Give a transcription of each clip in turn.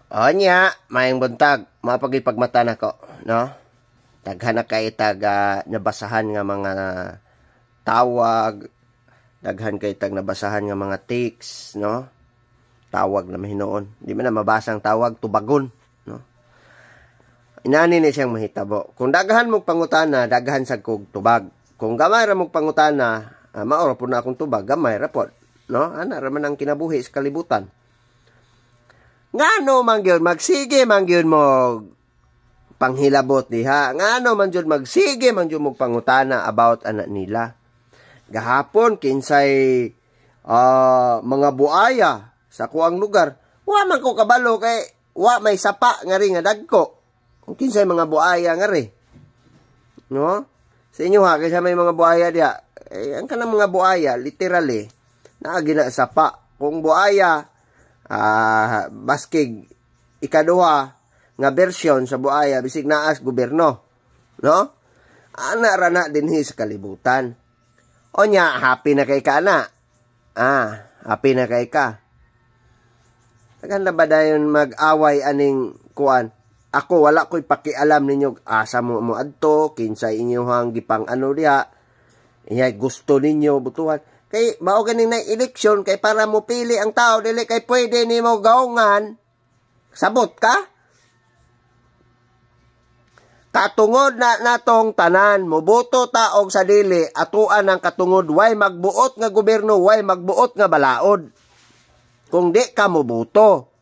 O niya, mayang buntag, mapagipagmata na ko, no? Daghan na kay nabasahan nga mga tawag, daghan kay nabasahan nga mga text, no? Tawag na mahinoon. Di man na mabasang tawag, tubagon, no? Inani ni siyang mahitabo. Kung daghan mong pangutana, daghan sa kog tubag. Kung gamay ra mong pangutana, maoro po na akong tubag, gamay ra po, no? Ana raman ang kinabuhi sa kalibutan. Ngano man gyud magsige man gyud mo panghilabot diha. Ngano man gyud magsige man gyud mo pangutana about anak nila. Gahapon kinsay mga buaya sa kuang lugar. Wa man ko kabalo kay wa may sapa nga ri nga dagko. Kinsay mga buaya nga ri. No? Sa inyo ha kaysa may mga buaya diha. Ang kanang mga buaya literally naa gina sapa. Kung buaya baskig ikaduha nga bersyon sa buaya bisig naas gobyerno, no? Ana ra na dinhi sa kalibutan. Onya happy na kay ka na. Happy na kay ka. Tagan ba dayon mag-away aning kuan? Ako wala ko'y pakialam ninyo asa mo adto, kinsay inyohang gipang ano diha. Iya gusto ninyo butuhan. Kay mao ganing na eleksyon kay para mo pili ang tao dili kay pwede nimo gaungan. Sabot ka? Katungod na natong tanan moboto ta og sa dili atuan ang katungod way magbuot nga gobyerno way magbuot nga balaod. Kung di ka moboto.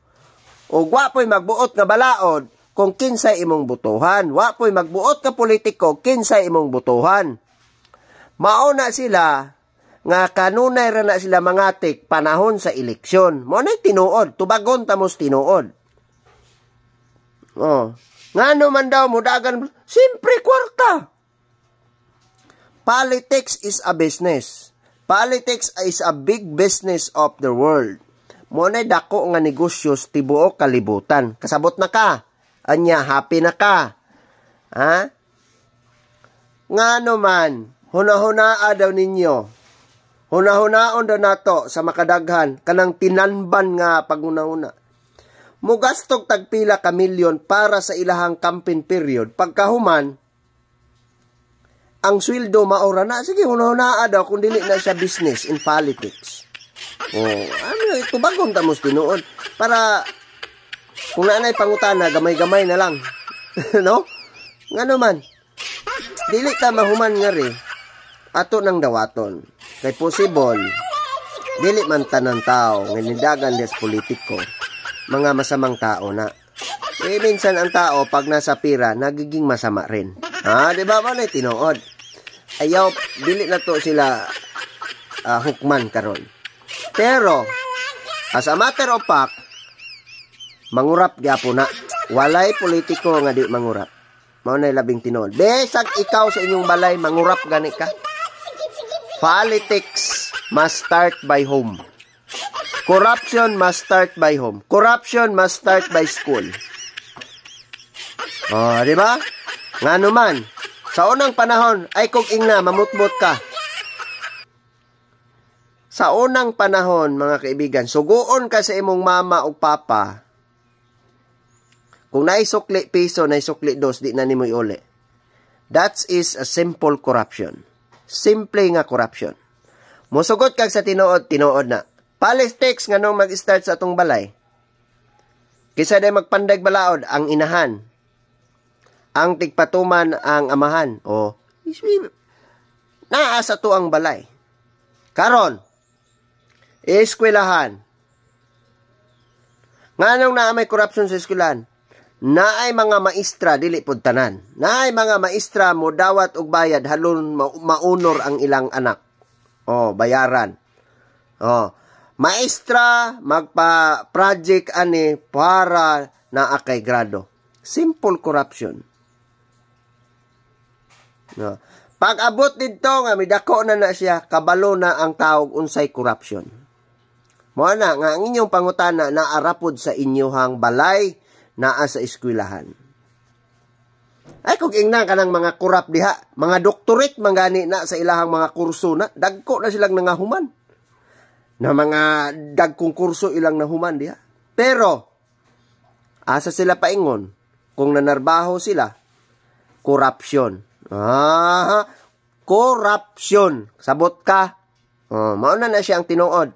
O wa po'y magbuot nga balaod kung kinsay imong butuhan. Wa po'y magbuot nga politiko kinsay imong butuhan. Mao na sila nga kanunay ra na sila mangatik panahon sa eleksyon. Mo na tinuod, tubagon tamos tinuod. Ngano man daw mo dagan, simpre kwarta. Politics is a business. Politics is a big business of the world. Mo na dako nga negosyos tibuok kalibutan. Kasabot na ka. Anya happy na ka. Ha? Ngano man, hunahunaa daw ninyo. Hunahunaon daw nato sa makadaghan kanang tinanban nga paguna-una. Mugastog tagpila ka milyon para sa ilahang campaign period. Pagkahuman, ang sweldo maura na. Sige, hunahunaa daw kung dili na siya business in politics. Ito bagong tamos tinuod. Para kung naanay pangutana, gamay-gamay na lang. No? Nga naman, dili ta mahuman nga rin. Ato ng dawaton. Kay possible, dili man tanang tao, nganidagan des politiko, mga masamang tao na. Minsan ang tao, pag nasa pira, nagiging masama rin. Di ba man ay tinuod? Ayaw, dili na to sila hukman karon. Pero, as a matter of fact, mangurap gyapo na. Walay politiko nga di mangurap. Mao na labing tinuod. Besag ikaw sa inyong balay, mangurap gani ka. Politics must start by home. Corruption must start by home. Corruption must start by school. Di ba? Ngano man, sa unang panahon, ay kung ingna, mamutmut ka. Sa unang panahon, mga kaibigan, suguon ka sa imong mama o papa. Kung naisukli piso, naisukli dos, di na nimo iuli. That is a simple corruption. Simple nga corruption. Musugot kag sa tinuod na. Politics nga nung mag-start sa atong balay. Kisa day magpandag balaod ang inahan. Ang tigpatuman ang amahan. Naasa to ang balay. Karon, eskwelahan. Nganong naa may corruption sa eskwelahan? Naay mga maestra dili pud tanan. Naay mga maestra mo dawat og bayad halon maunor ang ilang anak. Bayaran. Maestra magpa-project ani para naa kay grado. Simple corruption. Pag abot didto nga midako na siya, kabalo na ang tawag unsay corruption. Mo na nga ang inyong pangutana naarapod sa inyohang balay naa sa eskwelahan. Ay kung ingnan ka ng mga kurap diha, mga doktorate mangani na sa ilahang mga kurso na, dagko na silang nangahuman. Na mga dagkong kurso ilang nahuman diha. Pero Asa sila paingon? Kung nanarbaho sila, corruption. Corruption. Sabot ka. Mauna na siya ang tinuod.